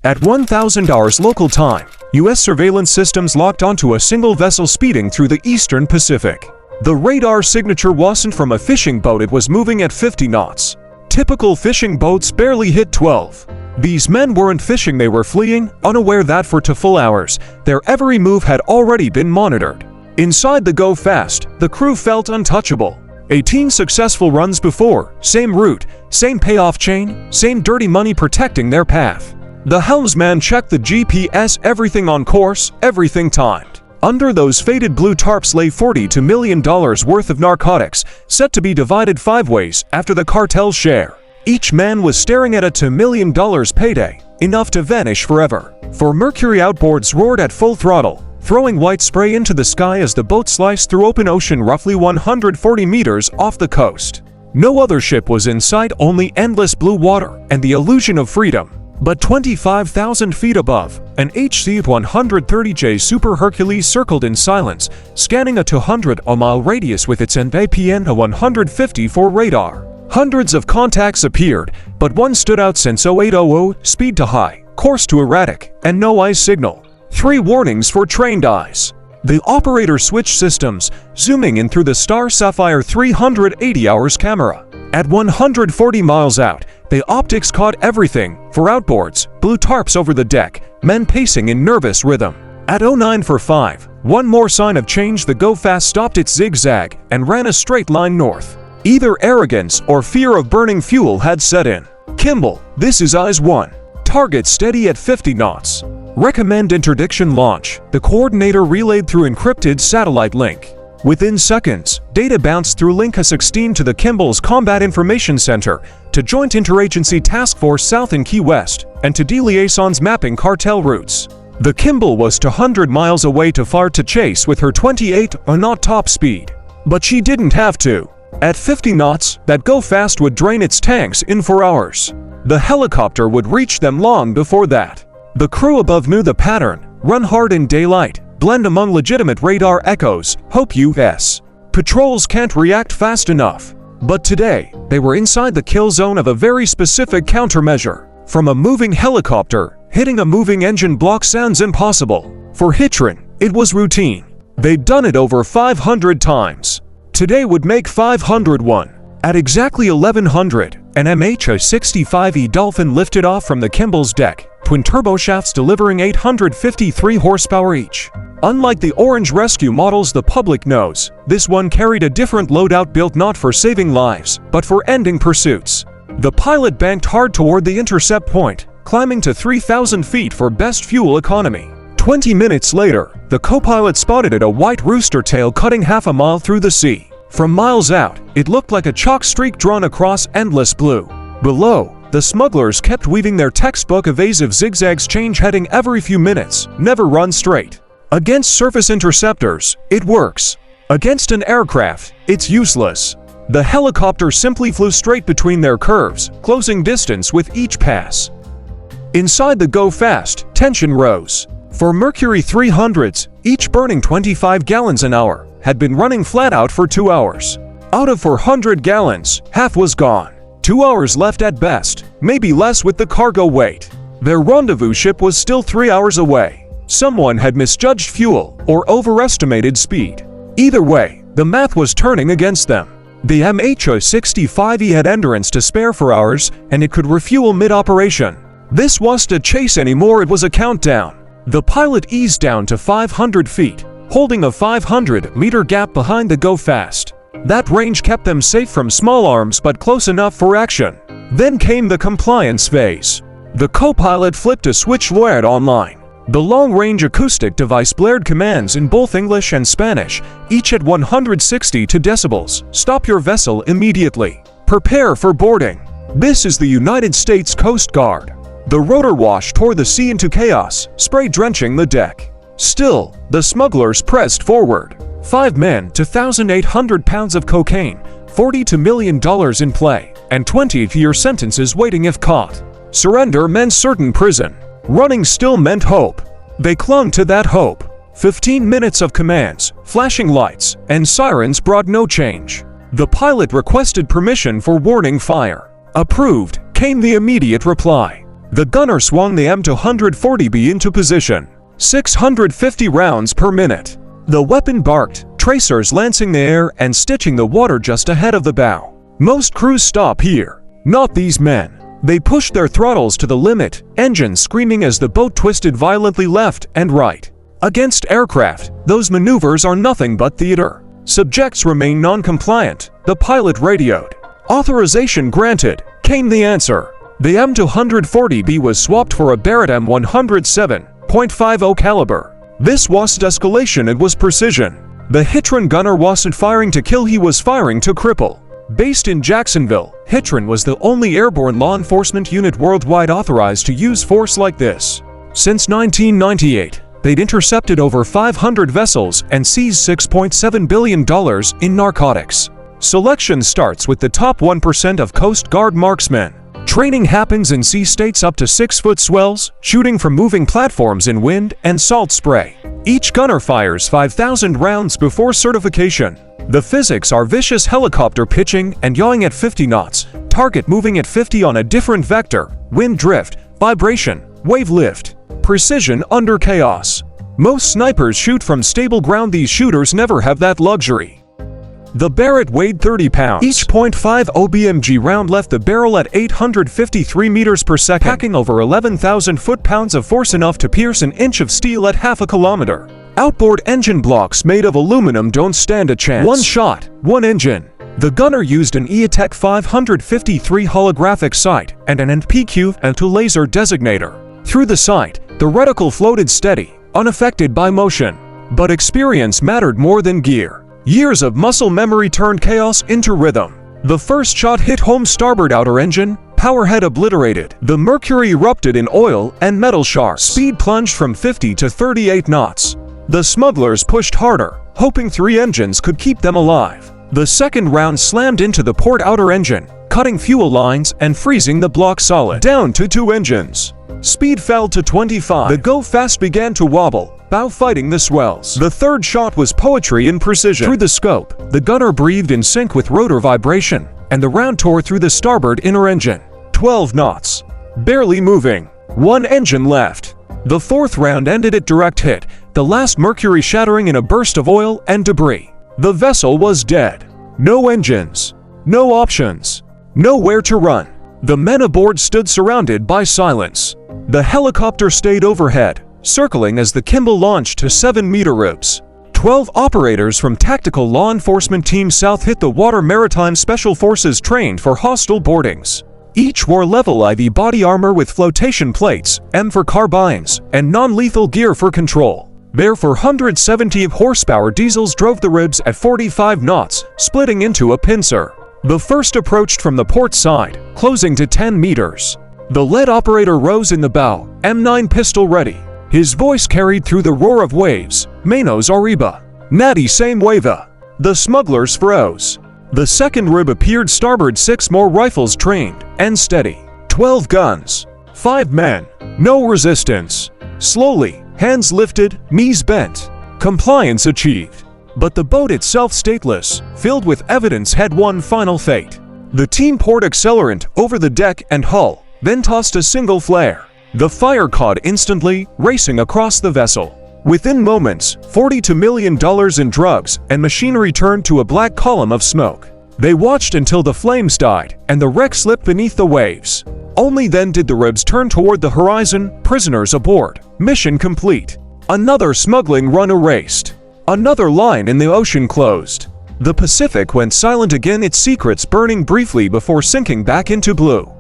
At 1000 hours local time, U.S. surveillance systems locked onto a single vessel speeding through the eastern Pacific. The radar signature wasn't from a fishing boat, it was moving at 50 knots. Typical fishing boats barely hit 12. These men weren't fishing, they were fleeing, unaware that for 2 full hours, their every move had already been monitored. Inside the Go Fast, the crew felt untouchable. 18 successful runs before, same route, same payoff chain, same dirty money protecting their path. The helmsman checked the GPS, everything on course, everything timed. Under those faded blue tarps lay $42 million worth of narcotics, set to be divided 5 ways after the cartel's share. Each man was staring at a $2 million payday, enough to vanish forever. For Mercury, outboards roared at full throttle, throwing white spray into the sky as the boat sliced through open ocean roughly 140 meters off the coast. No other ship was in sight, only endless blue water and the illusion of freedom. But 25,000 feet above, an HC-130J Super Hercules circled in silence, scanning a 200-mile radius with its NVPN 154 radar. Hundreds of contacts appeared, but one stood out: since 0800, speed to high, course to erratic, and no eye signal. 3 warnings for trained eyes. The operator switched systems, zooming in through the Star Sapphire 380 hours camera. At 140 miles out, the optics caught everything. For outboards, blue tarps over the deck, men pacing in nervous rhythm. At 09 for 5, one more sign of change, the Go Fast stopped its zigzag and ran a straight line north. Either arrogance or fear of burning fuel had set in. Kimball, this is Eyes 1. Target steady at 50 knots. Recommend interdiction launch, the coordinator relayed through encrypted satellite link. Within seconds, data bounced through Link A16 to the Kimball's Combat Information Center, to Joint Interagency Task Force South in Key West, and to D-Liaisons mapping cartel routes. The Kimball was 200 miles away, too far to chase with her 28-knot top speed. But she didn't have to. At 50 knots, that Go Fast would drain its tanks in 4 hours. The helicopter would reach them long before that. The crew above knew the pattern: run hard in daylight, blend among legitimate radar echoes, hope US patrols can't react fast enough. But today, they were inside the kill zone of a very specific countermeasure. From a moving helicopter, hitting a moving engine block sounds impossible. For HITRON, it was routine. They'd done it over 500 times. Today would make 501. At exactly 1100, an MH-65E Dolphin lifted off from the Kimball's deck, twin turbofshafts delivering 853 horsepower each. Unlike the orange rescue models the public knows, this one carried a different loadout built not for saving lives, but for ending pursuits. The pilot banked hard toward the intercept point, climbing to 3,000 feet for best fuel economy. 20 minutes later, the co-pilot spotted it, a white rooster tail cutting half a mile through the sea. From miles out, it looked like a chalk streak drawn across endless blue. Below, the smugglers kept weaving their textbook evasive zigzags, change heading every few minutes, never run straight. Against surface interceptors, it works. Against an aircraft, it's useless. The helicopter simply flew straight between their curves, closing distance with each pass. Inside the Go Fast, tension rose. For Mercury 300s, each burning 25 gallons an hour, had been running flat out for 2 hours. Out of 400 gallons, half was gone. 2 hours left at best, maybe less with the cargo weight. Their rendezvous ship was still 3 hours away. Someone had misjudged fuel or overestimated speed. Either way, the math was turning against them. The MH-65E had endurance to spare for hours, and it could refuel mid-operation. This wasn't a chase anymore, it was a countdown. The pilot eased down to 500 feet, holding a 500-meter gap behind the Go Fast. That range kept them safe from small arms but close enough for action. Then came the compliance phase. The co-pilot flipped a switch LRAD online. The long-range acoustic device blared commands in both English and Spanish, each at 160 decibels. Stop your vessel immediately. Prepare for boarding. This is the United States Coast Guard. The rotor wash tore the sea into chaos, spray drenching the deck. Still, the smugglers pressed forward. 5 men to 1,800 pounds of cocaine, $42 million in play, and 20-year sentences waiting if caught. Surrender meant certain prison. Running still meant hope. They clung to that hope. 15 minutes of commands, flashing lights, and sirens brought no change. The pilot requested permission for warning fire. Approved, came the immediate reply. The gunner swung the M240B into position. 650 rounds per minute. The weapon barked, tracers lancing the air and stitching the water just ahead of the bow. Most crews stop here. Not these men. They pushed their throttles to the limit, engines screaming as the boat twisted violently left and right. Against aircraft, those maneuvers are nothing but theater. Subjects remain non-compliant. The pilot radioed. Authorization granted. Came the answer. The M240B was swapped for a Barrett M107.50 caliber. This wasn't escalation, it was precision. The HITRON gunner wasn't firing to kill, he was firing to cripple. Based in Jacksonville, HITRON was the only airborne law enforcement unit worldwide authorized to use force like this. Since 1998, they'd intercepted over 500 vessels and seized $6.7 billion in narcotics. Selection starts with the top 1% of Coast Guard marksmen. Training happens in sea states up to 6-foot swells, shooting from moving platforms in wind and salt spray. Each gunner fires 5,000 rounds before certification. The physics are vicious: helicopter pitching and yawing at 50 knots, target moving at 50 on a different vector, wind drift, vibration, wave lift, precision under chaos. Most snipers shoot from stable ground, these shooters never have that luxury. The Barrett weighed 30 pounds. Each .50 BMG round left the barrel at 853 meters per second, packing over 11,000 foot-pounds of force, enough to pierce an inch of steel at half a kilometer. Outboard engine blocks made of aluminum don't stand a chance. One shot, one engine. The gunner used an EATEC 553 holographic sight and an NPQ and a laser designator. Through the sight, the reticle floated steady, unaffected by motion. But experience mattered more than gear. Years of muscle memory turned chaos into rhythm. The first shot hit home, starboard outer engine, powerhead obliterated. The mercury erupted in oil and metal shards. Speed plunged from 50 to 38 knots. The smugglers pushed harder, hoping 3 engines could keep them alive. The second round slammed into the port outer engine, cutting fuel lines and freezing the block solid. Down to 2 engines. Speed fell to 25. The go fast began to wobble, bow fighting the swells. The third shot was poetry in precision. Through the scope, the gunner breathed in sync with rotor vibration, and the round tore through the starboard inner engine. 12 knots. Barely moving. 1 engine left. The fourth round ended at direct hit, the last mercury shattering in a burst of oil and debris. The vessel was dead. No engines. No options. Nowhere to run. The men aboard stood surrounded by silence. The helicopter stayed overhead, circling as the Kimball launched to 7-meter ribs. 12 operators from Tactical Law Enforcement Team South hit the water. Maritime Special Forces trained for hostile boardings. Each wore level IV body armor with flotation plates, M for carbines, and non-lethal gear for control. Their 470 horsepower diesels drove the ribs at 45 knots, splitting into a pincer. The first approached from the port side, closing to 10 meters. The lead operator rose in the bow, M9 pistol ready. His voice carried through the roar of waves. Menos arriba. Natty same wava. The smugglers froze. The second rib appeared starboard, 6 more rifles trained and steady. 12 guns. 5 men. No resistance. Slowly, hands lifted, knees bent. Compliance achieved. But the boat itself, stateless, filled with evidence, had one final fate. The team poured accelerant over the deck and hull, then tossed a single flare. The fire caught instantly, racing across the vessel. Within moments, $42 million in drugs and machinery turned to a black column of smoke. They watched until the flames died and the wreck slipped beneath the waves. Only then did the ribs turn toward the horizon, prisoners aboard. Mission complete. Another smuggling run erased. Another line in the ocean closed. The Pacific went silent again, its secrets burning briefly before sinking back into blue.